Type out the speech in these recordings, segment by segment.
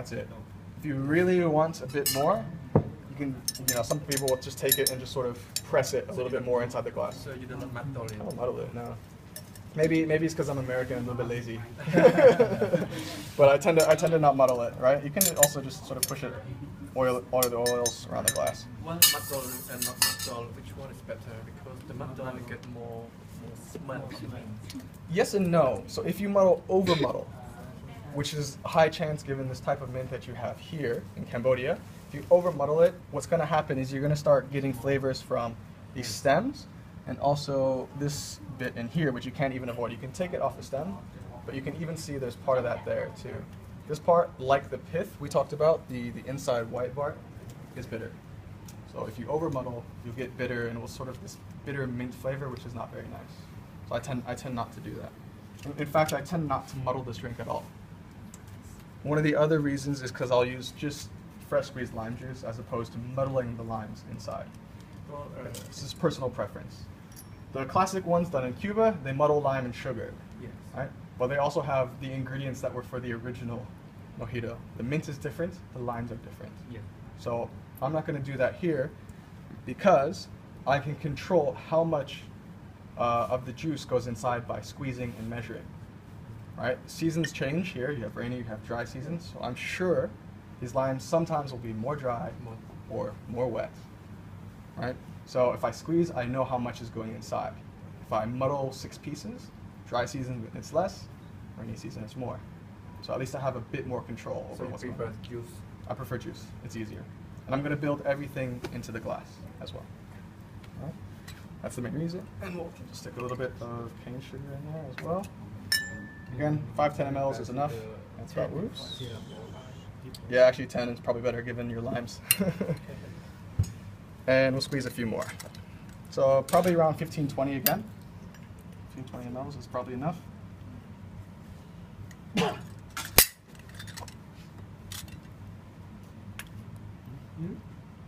That's it. If you really want a bit more, you can, some people will just take it and just sort of press it a little bit more inside the glass. So you do not muddle it? I don't muddle it, no. Maybe it's because I'm American and a little bit lazy. But I tend to not muddle it, right? You can also just sort of push it, oil the oils around the glass. Well, muddle and not muddle, which one is better? Because the muddle you get more smell. Yes and no. So if you muddle over muddle, which is a high chance given this type of mint that you have here in Cambodia, if you over muddle it, what's going to happen is you're going to start getting flavors from these stems and also this bit in here, which you can't even avoid. You can take it off the stem, but you can even see there's part of that there too. This part, like the pith we talked about, the inside white part, is bitter. So if you over muddle, you'll get bitter and it will sort of this bitter mint flavor, which is not very nice. So I tend not to do that. In fact, I tend not to muddle this drink at all. One of the other reasons is because I'll use just fresh squeezed lime juice as opposed to muddling the limes inside. Well, This is personal preference. The classic ones done in Cuba, they muddle lime and sugar, yes. right? But they also have the ingredients that were for the original mojito. The mint is different, the limes are different. Yeah. So I'm not going to do that here because I can control how much of the juice goes inside by squeezing and measuring. Right? Seasons change here. You have rainy, you have dry seasons. So I'm sure these limes sometimes will be more dry or more wet. Right? So if I squeeze, I know how much is going inside. If I muddle 6 pieces, dry season it's less, rainy season it's more. So at least I have a bit more control over what's going on. Juice. I prefer juice. It's easier. And I'm going to build everything into the glass as well. All right? That's the main reason. And we'll just stick a little bit of cane sugar in there as well. Again, 5-10 mLs is enough. That's about whoops. Yeah, actually 10 is probably better given your limes. And we'll squeeze a few more. So probably around 15-20 again. 15-20 mLs is probably enough. That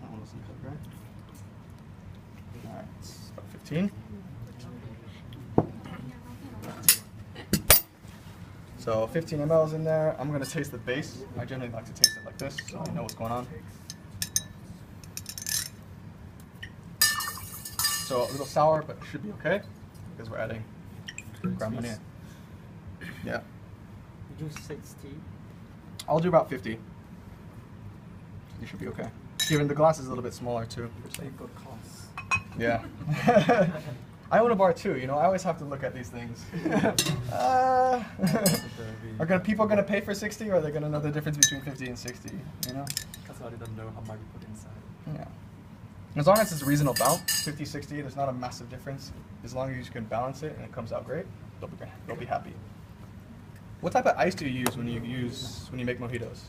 one wasn't cooked, right? All right, it's about 15. So 15 mLs in there. I'm going to taste the base. I generally like to taste it like this, so I know what's going on. So a little sour, but it should be okay because we're adding ground onion. Yeah. You do 60. I'll do about 50. You should be okay. Given the glass is a little bit smaller too. So you got costs. Yeah. I own a bar too, I always have to look at these things. Are people gonna pay for 60 or are they gonna know the difference between 50 and 60, Because I don't know how much you put inside. Yeah. As long as it's a reasonable balance, 50, 60, there's not a massive difference. As long as you can balance it and it comes out great, they'll be happy. What type of ice do you use when you make mojitos?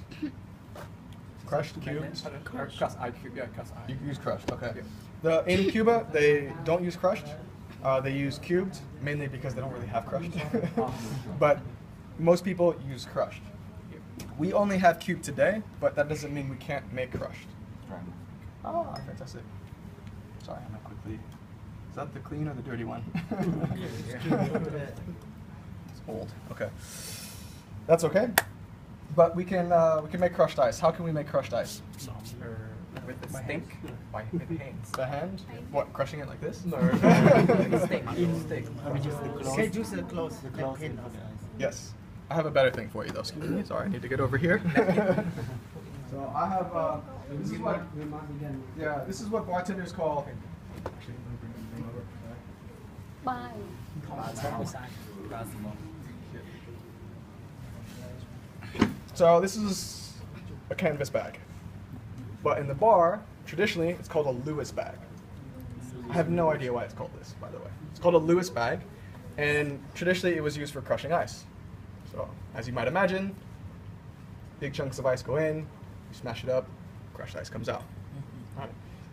Crushed, cubed? Crushed ice cube, yeah, crushed ice. You use crushed, okay. Yeah. In Cuba, they don't use crushed. They use cubed, mainly because they don't really have crushed. But most people use crushed. We only have cubed today, but that doesn't mean we can't make crushed. Ah, fantastic. Sorry, I'm not quickly. Is that the clean or the dirty one? It's old. Okay. That's okay. But we can make crushed ice. How can we make crushed ice? With the stick, with hands. The hand? What, crushing it like this? No. Stick. Okay, juice the close. Yes. I have a better thing for you though. Excuse me. Sorry, I need to get over here. So I have this is what bartenders call. Actually, let me bring the thing over. So this is a canvas bag. But in the bar, traditionally, it's called a Lewis bag. I have no idea why it's called this, by the way. It's called a Lewis bag, and traditionally it was used for crushing ice. So, as you might imagine, big chunks of ice go in, you smash it up, crushed ice comes out. Right.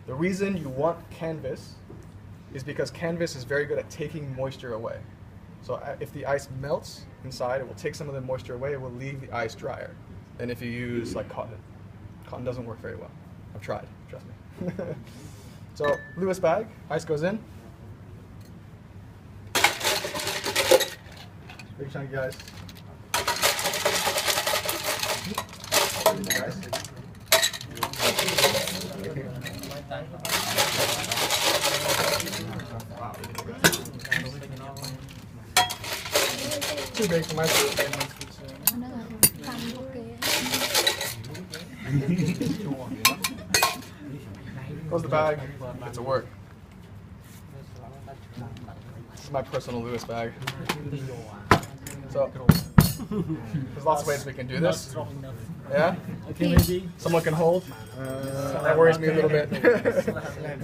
The reason you want canvas is because canvas is very good at taking moisture away. So if the ice melts inside, it will take some of the moisture away, it will leave the ice drier than if you use like cotton. Cotton doesn't work very well. I've tried, trust me. So, Lewis bag, ice goes in. Big chunky ice. too big for my food. อันนั้นทำโอเค Close the bag. Get to work. This is my personal Lewis bag. So there's lots of ways we can do this. Yeah? Someone can hold. That worries me a little bit.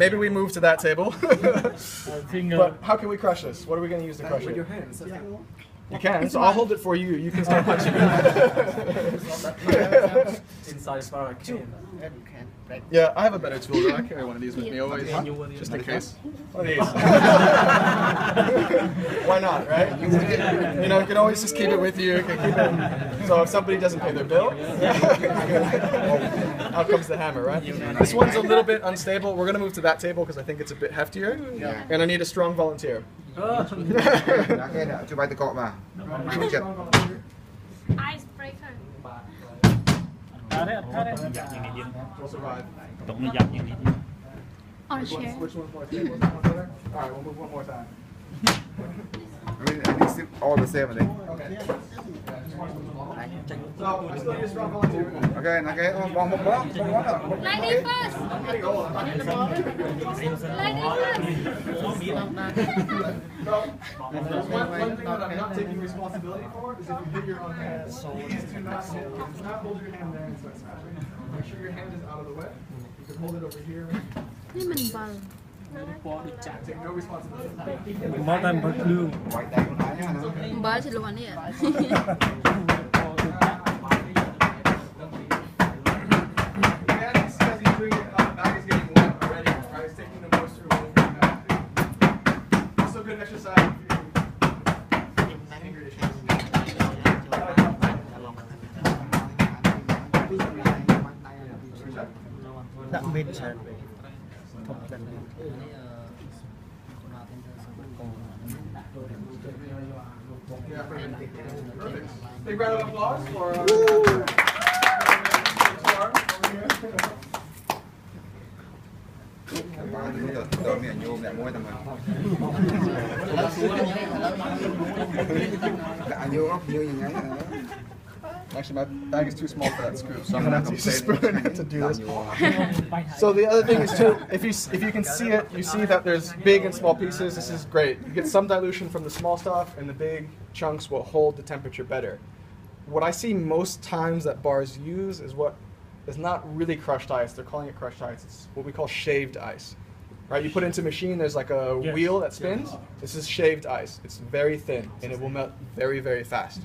Maybe we move to that table. But how can we crush this? What are we going to use to crush With it? your hands. You can, so I'll hold it for you. You can start punching. Inside as far as I can. And you can break. Yeah, I have a better tool though. I carry one of these with me always, just in case. One of these. Why not, right? You know, you can always just keep it with you. You can keep it. So if somebody doesn't pay their bill, out comes the hammer, right? This one's a little bit unstable. We're gonna move to that table because I think it's a bit heftier, and I need a strong volunteer. Cái nào cho bay từ cọ mà. Chật. icebreaker We'll survive. on a chair Which one's more stable? This one better? All right, we'll move one more time. I mean, it's all the same, I think. Okay. So I still need a strong volunteer. Okay, là cái bong bóng đó, bong bóng đó. lady first I'm getting old. I'm not getting old. lady first So, one thing that I'm not taking responsibility for is if you hit your own hand. Do not hold your hand there and start smashing. Make sure your hand is out of the way. You can hold it over here. นี่มันเบา Take no responsibility. More than per clue. Quay tay con thái nhá. เบาสิลูกอันนี้ Yeah, as he's doing it, the bag is getting wet already. Right, it's taking the moisture away from the bag. Also good exercise if you have anger issues. That means that. Yeah, perfect. Big round of applause for Bạn cứ tự miệng nhôm lại môi thằng mình. Đã nhôm ốc như vậy. Actually, my bag is too small for that scoop, so I'm gonna have to use a spoon to do this. So the other thing is too, if you can see it, you see that there's big and small pieces. This is great. You get some dilution from the small stuff, and the big chunks will hold the temperature better. What I see most times that bars use is what is not really crushed ice. They're calling it crushed ice. It's what we call shaved ice. Right? You put it into a machine. There's like a wheel that spins. This is shaved ice. It's very thin, and it will melt very, very fast.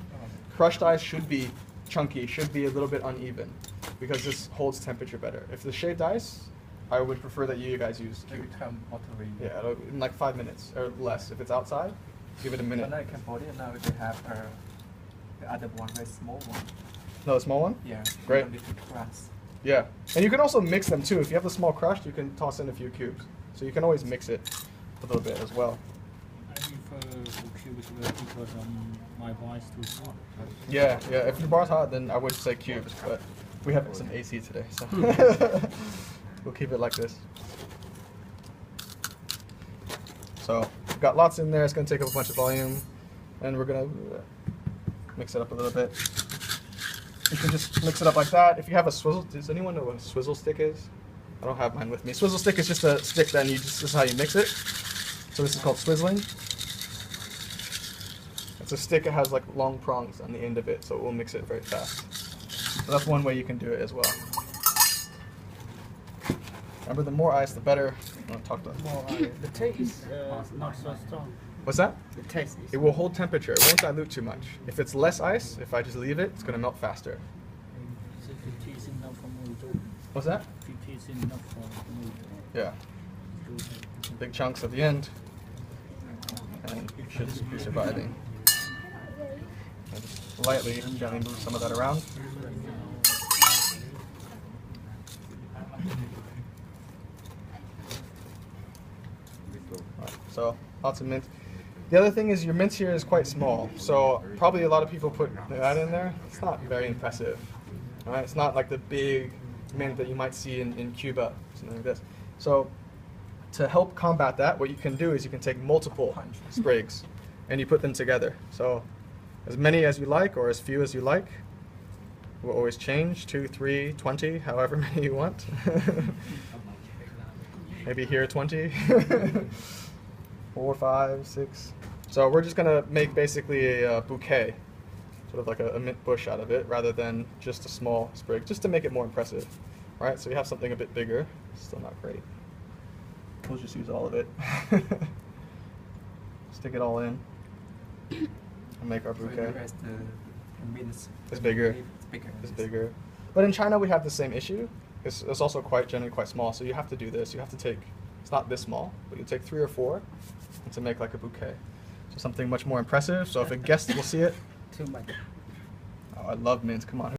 Crushed ice should be chunky, should be a little bit uneven, because this holds temperature better. If the shaved ice, I would prefer that you guys use They cube. become watery. Yeah, in like 5 minutes or less. If it's outside, give it a minute. But now in Cambodia, now they have the other one, very small one. No, the small one? Yeah. Great. You don't need to crush. Yeah. And you can also mix them too. If you have the small crushed, you can toss in a few cubes. So you can always mix it a little bit as well. I prefer cubes because my voice too small. Yeah, yeah. If your bar's hot, then I would say cubes, but we have some AC today, so we'll keep it like this. So we've got lots in there. It's going to take up a bunch of volume, and we're going to mix it up a little bit. You can just mix it up like that. If you have a swizzle, does anyone know what a swizzle stick is? I don't have mine with me. Swizzle stick is just a stick that this is how you mix it. So this is called swizzling. It's a stick that has like long prongs on the end of it, so it will mix it very fast. So that's one way you can do it as well. Remember, the more ice, the better. I'm gonna talk about More, the taste is not so strong. What's that? The taste is. It will hold temperature. It won't dilute too much. If it's less ice, if I just leave it, it's gonna melt faster. So 50 is enough for me too. What's that? 50 is enough for me. Yeah. Big chunks at the end, and you should be surviving. And just lightly, gently move some of that around. Alright, so lots of mint. The other thing is your mint here is quite small, so probably a lot of people put that in there. It's not very impressive. Alright, it's not like the big mint that you might see in Cuba, something like this. So to help combat that, what you can do is you can take multiple sprigs and you put them together. So as many as you like or as few as you like. We'll always change 2, 3, 20, however many you want. Maybe here 20, 4, 5, 6. So we're just gonna make basically a bouquet, sort of like a mint bush out of it, rather than just a small sprig, just to make it more impressive. Right? So we have something a bit bigger. Still not great. We'll just use all of it. Stick it all in and make our bouquet. Whereas the mince It's bigger. It's bigger. Is bigger. But in China, we have the same issue. It's also generally quite small, so you have to do this. You have to take, it's not this small, but you take 3 or 4 and to make like a bouquet. So something much more impressive. So if a guest will see it, Too much. oh, I love mince. Come on.